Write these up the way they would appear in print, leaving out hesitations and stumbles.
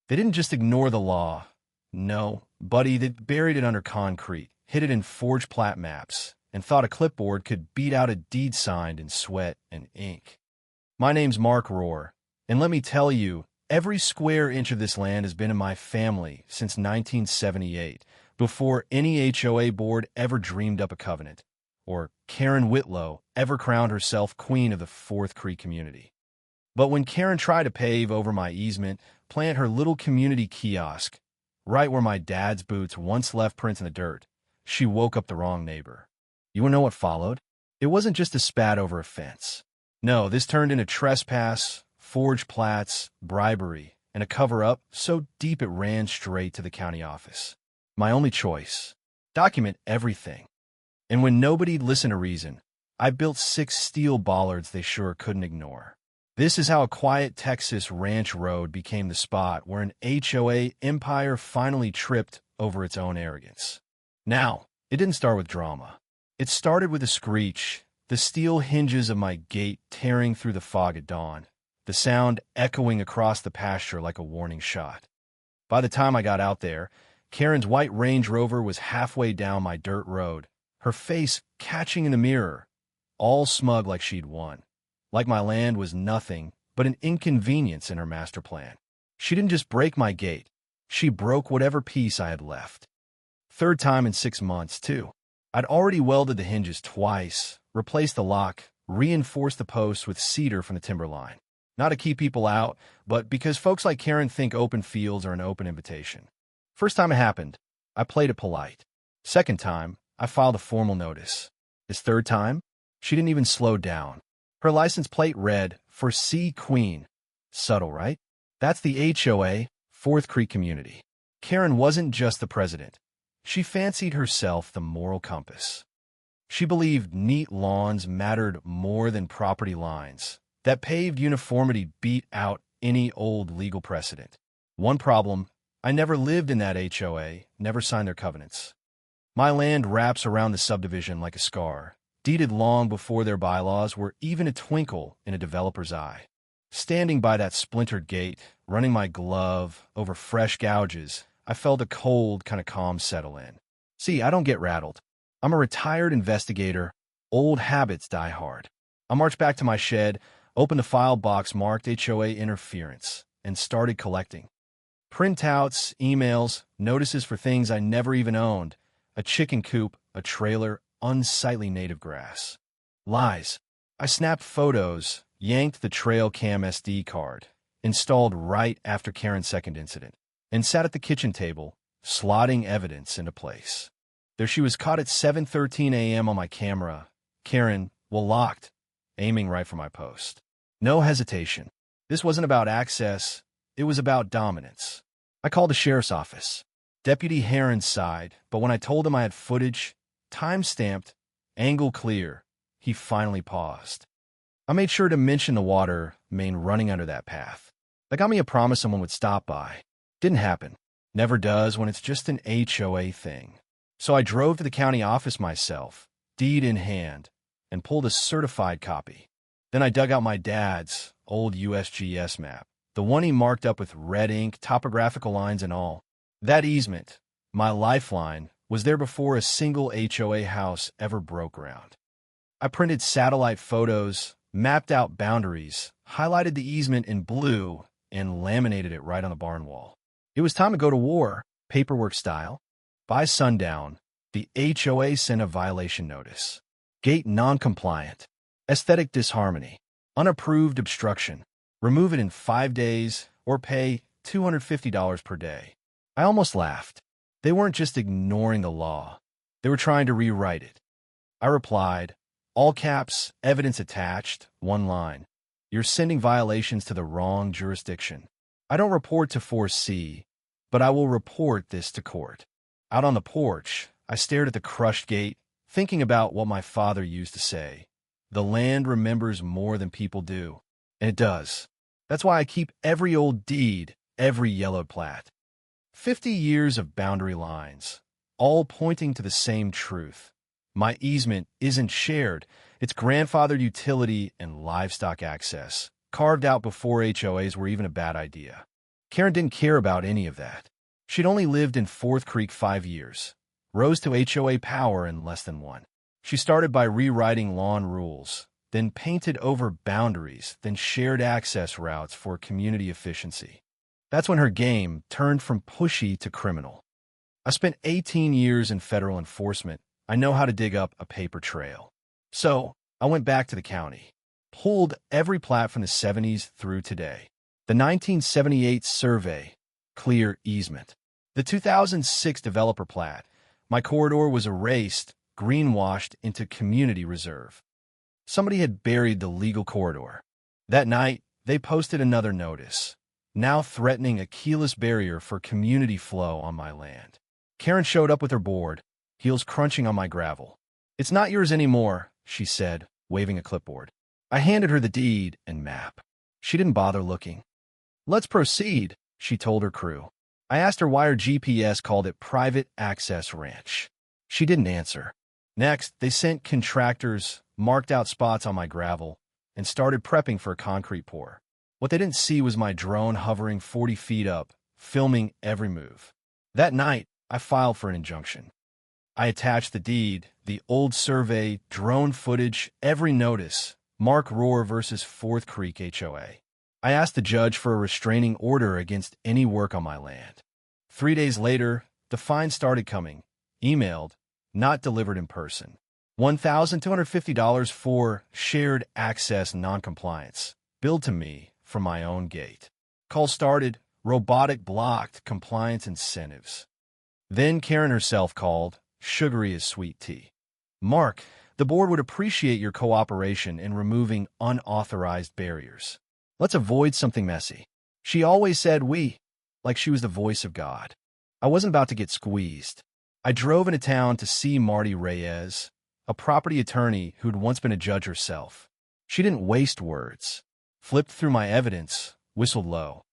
They didn't just ignore the law. No, buddy, they buried it under concrete, hid it in forged plat maps, and thought a clipboard could beat out a deed signed in sweat and ink. My name's Mark Rohr, and let me tell you, every square inch of this land has been in my family since 1978, before any HOA board ever dreamed up a covenant, or Karen Whitlow ever crowned herself queen of the Fourth Creek community. But when Karen tried to pave over my easement, plant her little community kiosk, right where my dad's boots once left prints in the dirt, she woke up the wrong neighbor. You wanna know what followed? It wasn't just a spat over a fence. No, this turned into trespass, forged plats, bribery, and a cover-up so deep it ran straight to the county office. My only choice: document everything. And when nobody listened to reason, I built 6 steel bollards they sure couldn't ignore. This is how a quiet Texas ranch road became the spot where an HOA empire finally tripped over its own arrogance. Now, it didn't start with drama. It started with a screech, the steel hinges of my gate tearing through the fog at dawn, the sound echoing across the pasture like a warning shot. By the time I got out there, Karen's white Range Rover was halfway down my dirt road, her face catching in the mirror, all smug like she'd won. Like my land was nothing but an inconvenience in her master plan. She didn't just break my gate, she broke whatever piece I had left. Third time in 6 months, too. I'd already welded the hinges twice, replaced the lock, reinforced the posts with cedar from the timber line. Not to keep people out, but because folks like Karen think open fields are an open invitation. First time it happened, I played it polite. Second time, I filed a formal notice. This third time, she didn't even slow down. Her license plate read, "For C Queen." Subtle, right? That's the HOA, Fourth Creek community. Karen wasn't just the president. She fancied herself the moral compass. She believed neat lawns mattered more than property lines, that paved uniformity beat out any old legal precedent. One problem: I never lived in that HOA, never signed their covenants. My land wraps around the subdivision like a scar, deeded long before their bylaws were even a twinkle in a developer's eye. Standing by that splintered gate, running my glove over fresh gouges, I felt a cold kind of calm settle in. See, I don't get rattled. I'm a retired investigator. Old habits die hard. I marched back to my shed, opened the file box marked HOA interference, and started collecting. Printouts, emails, notices for things I never even owned. A chicken coop, a trailer, unsightly native grass. Lies. I snapped photos, yanked the trail cam SD card, installed right after Karen's second incident, and sat at the kitchen table, slotting evidence into place. There she was, caught at 7:13 a.m. on my camera. Karen, well, locked, aiming right for my post. No hesitation. This wasn't about access, it was about dominance. I called the sheriff's office. Deputy Heron sighed, but when I told him I had footage, time-stamped, angle clear, he finally paused. I made sure to mention the water main running under that path. That got me a promise someone would stop by. Didn't happen. Never does when it's just an HOA thing. So I drove to the county office myself, deed in hand, and pulled a certified copy. Then I dug out my dad's old USGS map, the one he marked up with red ink, topographical lines and all. That easement, my lifeline, was there before a single HOA house ever broke ground. I printed satellite photos, mapped out boundaries, highlighted the easement in blue, and laminated it right on the barn wall. It was time to go to war, paperwork style. By sundown, the HOA sent a violation notice. Gate non-compliant. Aesthetic disharmony. Unapproved obstruction. Remove it in 5 days or pay $250 per day. I almost laughed. They weren't just ignoring the law. They were trying to rewrite it. I replied, all caps, evidence attached, one line. You're sending violations to the wrong jurisdiction. I don't report to 4C, but I will report this to court. Out on the porch, I stared at the crushed gate, thinking about what my father used to say. The land remembers more than people do. And it does. That's why I keep every old deed, every yellowed plat. 50 years of boundary lines, all pointing to the same truth. My easement isn't shared. It's grandfathered utility and livestock access, carved out before HOAs were even a bad idea. Karen didn't care about any of that. She'd only lived in Fourth Creek 5 years, rose to HOA power in less than one. She started by rewriting lawn rules, then painted over boundaries, then shared access routes for community efficiency. That's when her game turned from pushy to criminal. I spent 18 years in federal enforcement. I know how to dig up a paper trail. So I went back to the county, pulled every plat from the 70s through today. The 1978 survey, clear easement. The 2006 developer plat, my corridor was erased, greenwashed into community reserve. Somebody had buried the legal corridor. That night, they posted another notice, now threatening a keyless barrier for community flow on my land. Karen showed up with her board, heels crunching on my gravel. "It's not yours anymore," she said, waving a clipboard. I handed her the deed and map. She didn't bother looking. "Let's proceed," she told her crew. I asked her why her GPS called it Private Access Ranch. She didn't answer. Next, they sent contractors, marked out spots on my gravel, and started prepping for a concrete pour. What they didn't see was my drone hovering 40 feet up, filming every move. That night, I filed for an injunction. I attached the deed, the old survey, drone footage, every notice, Mark Rohr versus Fourth Creek HOA. I asked the judge for a restraining order against any work on my land. 3 days later, the fine started coming, emailed, not delivered in person. $1,250 for shared access noncompliance, billed to me from my own gate. Call started, robotic blocked compliance incentives. Then Karen herself called, sugary as sweet tea. "Mark, the board would appreciate your cooperation in removing unauthorized barriers. Let's avoid something messy." She always said we, like she was the voice of God. I wasn't about to get squeezed. I drove into town to see Marty Reyes, a property attorney who'd once been a judge herself. She didn't waste words, flipped through my evidence, whistled low.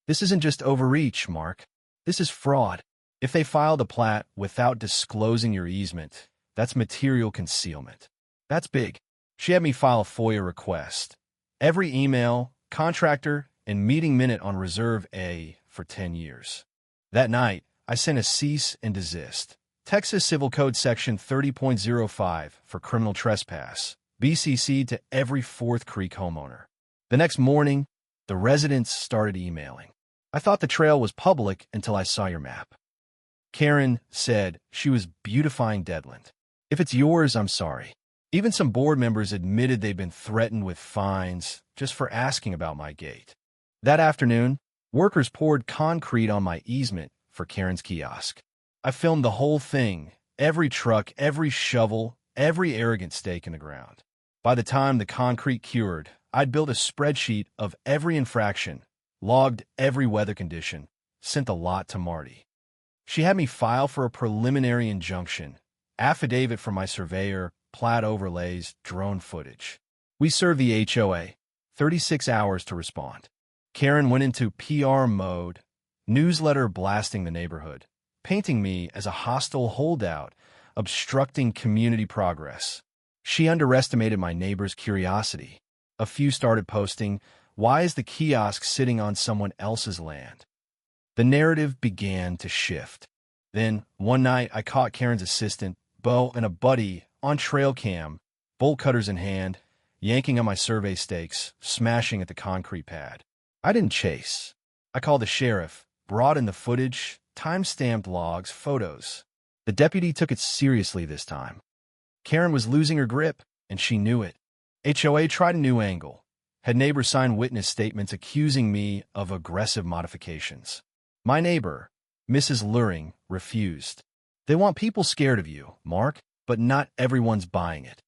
"This isn't just overreach, Mark. This is fraud. If they filed a plat without disclosing your easement, that's material concealment. That's big." She had me file a FOIA request. Every email, contractor, and meeting minute on Reserve A for 10 years. That night, I sent a cease and desist. Texas Civil Code Section 30.05 for criminal trespass, BCC to every Fourth Creek homeowner. The next morning, the residents started emailing. "I thought the trail was public until I saw your map." Karen said she was beautifying Deadland. "If it's yours, I'm sorry." Even some board members admitted they'd been threatened with fines just for asking about my gate. That afternoon, workers poured concrete on my easement for Karen's kiosk. I filmed the whole thing, every truck, every shovel, every arrogant stake in the ground. By the time the concrete cured, I'd built a spreadsheet of every infraction, logged every weather condition, sent the lot to Marty. She had me file for a preliminary injunction, affidavit from my surveyor, plat overlays, drone footage. We served the HOA, 36 hours to respond. Karen went into PR mode, newsletter blasting the neighborhood, painting me as a hostile holdout, obstructing community progress. She underestimated my neighbors' curiosity. A few started posting, "Why is the kiosk sitting on someone else's land?" The narrative began to shift. Then, one night, I caught Karen's assistant, Bo, and a buddy on trail cam, bolt cutters in hand, yanking on my survey stakes, smashing at the concrete pad. I didn't chase. I called the sheriff, brought in the footage, time-stamped logs, photos. The deputy took it seriously this time. Karen was losing her grip, and she knew it. HOA tried a new angle. Had neighbors sign witness statements accusing me of aggressive modifications. My neighbor, Mrs. Luring, refused. "They want people scared of you, Mark, but not everyone's buying it."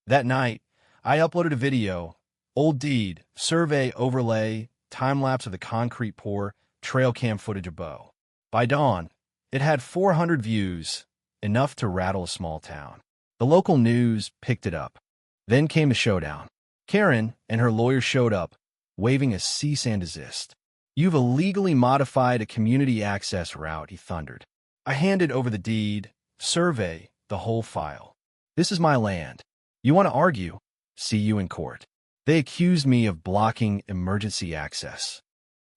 That night, I uploaded a video, old deed, survey overlay, time-lapse of the concrete pour, trail cam footage of Bo. By dawn, it had 400 views, enough to rattle a small town. The local news picked it up. Then came the showdown. Karen and her lawyer showed up, waving a cease and desist. "You've illegally modified a community access route," he thundered. I handed over the deed, survey, the whole file. "This is my land. You want to argue? See you in court." They accused me of blocking emergency access.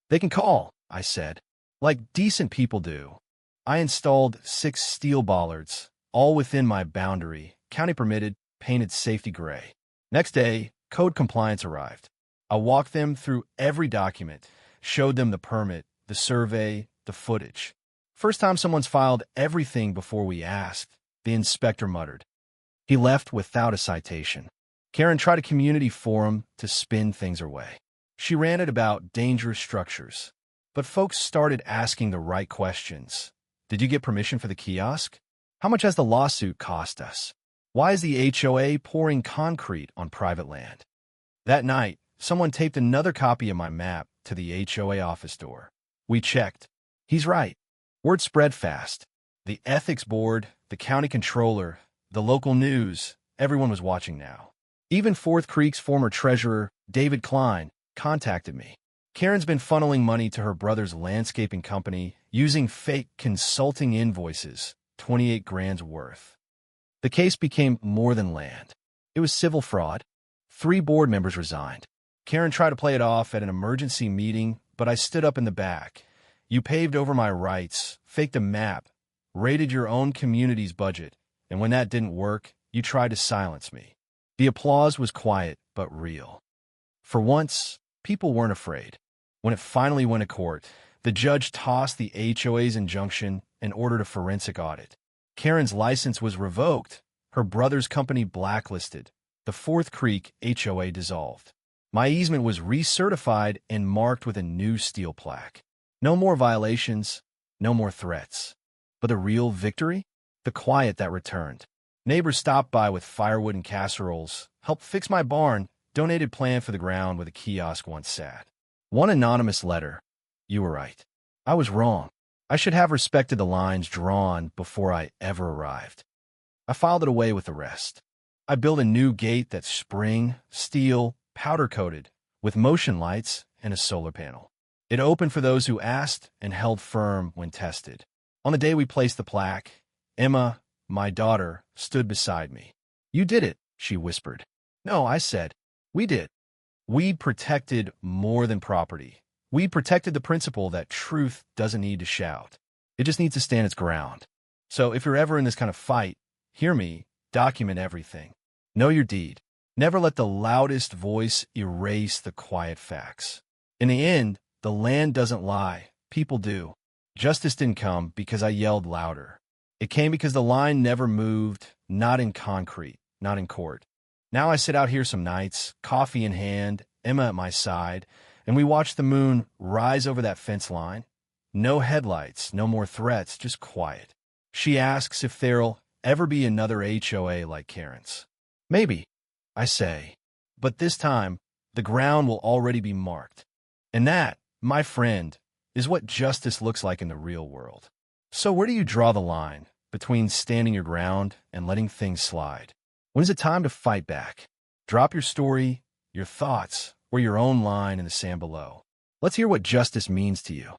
"They can call," I said. Like decent people do. I installed 6 steel bollards, all within my boundary, county permitted, painted safety gray. Next day, code compliance arrived. I walked them through every document, showed them the permit, the survey, the footage. First time someone's filed everything before we asked, the inspector muttered. He left without a citation. Karen tried a community forum to spin things her way. She ranted about dangerous structures. But folks started asking the right questions. Did you get permission for the kiosk? How much has the lawsuit cost us? Why is the HOA pouring concrete on private land? That night, someone taped another copy of my map to the HOA office door. We checked. He's right. Word spread fast. The ethics board, the county controller, the local news, everyone was watching now. Even Fourth Creek's former treasurer, David Klein, contacted me. Karen's been funneling money to her brother's landscaping company using fake consulting invoices, 28 grand's worth. The case became more than land. It was civil fraud. 3 board members resigned. Karen tried to play it off at an emergency meeting, but I stood up in the back. You paved over my rights, faked a map, raided your own community's budget, and when that didn't work, you tried to silence me. The applause was quiet but real. For once, people weren't afraid. When it finally went to court, the judge tossed the HOA's injunction and ordered a forensic audit. Karen's license was revoked, her brother's company blacklisted, the Fourth Creek HOA dissolved. My easement was recertified and marked with a new steel plaque. No more violations, no more threats. But the real victory? The quiet that returned. Neighbors stopped by with firewood and casseroles, helped fix my barn, donated plan for the ground where the kiosk once sat. One anonymous letter. You were right. I was wrong. I should have respected the lines drawn before I ever arrived. I filed it away with the rest. I built a new gate that's spring, steel, powder-coated, with motion lights and a solar panel. It opened for those who asked and held firm when tested. On the day we placed the plaque, Emma, my daughter, stood beside me. You did it, she whispered. No, I said. We did. We protected more than property. We protected the principle that truth doesn't need to shout. It just needs to stand its ground. So if you're ever in this kind of fight, hear me, document everything. Know your deed. Never let the loudest voice erase the quiet facts. In the end, the land doesn't lie. People do. Justice didn't come because I yelled louder. It came because the line never moved, not in concrete, not in court. Now I sit out here some nights, coffee in hand, Emma at my side, and we watch the moon rise over that fence line. No headlights, no more threats, just quiet. She asks if there'll ever be another HOA like Karen's. Maybe, I say. But this time, the ground will already be marked. And that, my friend, is what justice looks like in the real world. So where do you draw the line between standing your ground and letting things slide? When is it time to fight back? Drop your story, your thoughts, or your own line in the sand below. Let's hear what justice means to you.